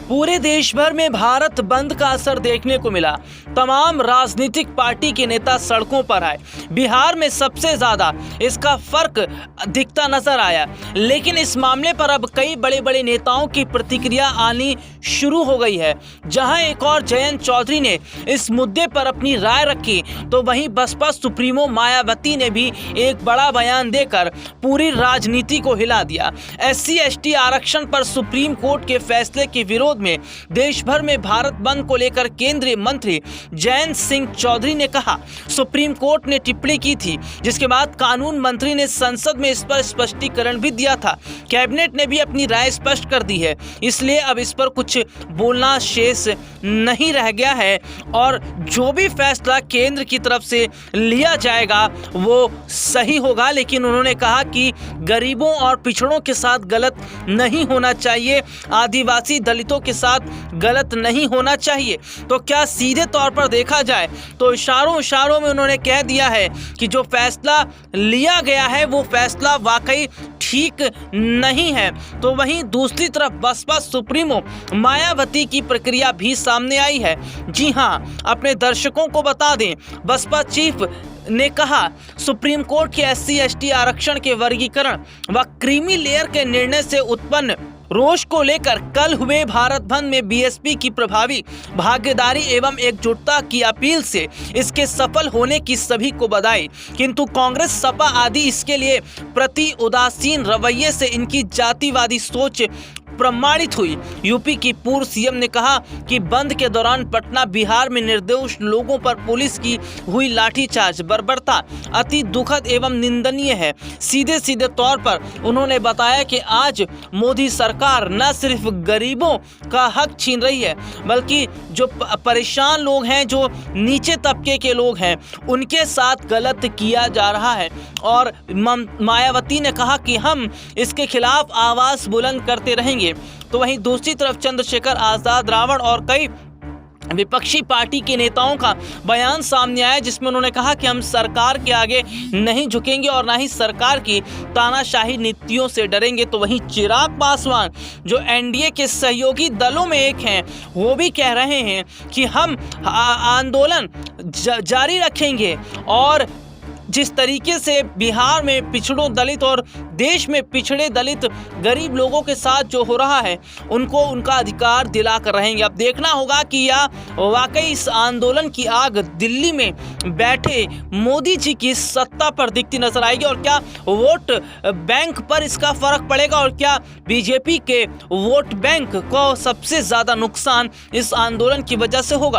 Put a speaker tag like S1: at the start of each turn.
S1: पूरे देश भर में भारत बंद का असर देखने को मिला। तमाम राजनीतिक पार्टी के नेता सड़कों पर आए। बिहार में सबसे ज्यादा इसका फर्क दिखता नजर आया, लेकिन इस मामले पर अब कई बड़े बड़े नेताओं की प्रतिक्रिया आनी शुरू हो गई है। जहां एक और जयंत चौधरी ने इस मुद्दे पर अपनी राय रखी, तो वहीं बसपा सुप्रीमो मायावती ने भी एक बड़ा बयान देकर पूरी राजनीति को हिला दिया। SC/ST आरक्षण पर सुप्रीम कोर्ट के फैसले के विरोध में देश भर में भारत बंद को लेकर केंद्रीय मंत्री जयंत सिंह चौधरी ने कहा, सुप्रीम कोर्ट ने टिप्पणी की थी, जिसके बाद कानून मंत्री ने संसद में इस पर स्पष्टीकरण भी दिया था। कैबिनेट ने भी अपनी राय स्पष्ट कर दी है, इसलिए अब इस पर कुछ बोलना शेष नहीं रह गया है और जो भी फैसला केंद्र की तरफ से लिया जाएगा वो सही होगा। लेकिन उन्होंने कहा कि गरीबों और पिछड़ों के साथ गलत नहीं होना चाहिए, आदिवासी दलितों के साथ गलत नहीं होना चाहिए। तो क्या सीधे तौर पर देखा जाए तो इशारों में उन्होंने कह दिया है कि जो फैसला लिया गया है वो फैसला वाकई ठीक नहीं है। तो वहीं दूसरी तरफ बसपा सुप्रीमो मायावती की प्रक्रिया भी सामने आई है। जी हां, अपने दर्शकों को बता दें, बसपा चीफ ने कहा, सुप्रीम कोर्ट के SC/ST आरक्षण के वर्गीकरण व क्रीमी लेयर के निर्णय से उत्पन्न रोष को लेकर कल हुए भारत बंद में BSP की प्रभावी भागीदारी एवं एकजुटता की अपील से इसके सफल होने की सभी को बधाई, किंतु कांग्रेस सपा आदि इसके लिए प्रति उदासीन रवैये से इनकी जातिवादी सोच प्रमाणित हुई। यूपी की पूर्व CM ने कहा कि बंद के दौरान पटना बिहार में निर्दोष लोगों पर पुलिस की हुई लाठीचार्ज बर्बरता अति दुखद एवं निंदनीय है। सीधे तौर पर उन्होंने बताया कि आज मोदी सरकार न सिर्फ गरीबों का हक छीन रही है, बल्कि जो परेशान लोग हैं, जो नीचे तबके के लोग हैं, उनके साथ गलत किया जा रहा है। और मायावती ने कहा कि हम इसके खिलाफ आवाज बुलंद करते रहेंगे। तो वहीं दूसरी तरफ चंद्रशेखर आजाद, रावण और कई विपक्षी पार्टी के नेताओं का बयान सामने आया, जिसमें उन्होंने कहा कि हम सरकार के आगे नहीं झुकेंगे और ना ही सरकार की तानाशाही नीतियों से डरेंगे। तो वहीं चिराग पासवान, जो NDA के सहयोगी दलों में एक हैं, वो भी कह रहे हैं कि हम आंदोलन जारी रखेंगे और जिस तरीके से बिहार में पिछड़ों दलित और देश में पिछड़े दलित गरीब लोगों के साथ जो हो रहा है, उनको उनका अधिकार दिला कर रहेंगे। अब देखना होगा कि यह वाकई इस आंदोलन की आग दिल्ली में बैठे मोदी जी की सत्ता पर दिखती नजर आएगी और क्या वोट बैंक पर इसका फर्क पड़ेगा और क्या BJP के वोट बैंक को सबसे ज्यादा नुकसान इस आंदोलन की वजह से होगा।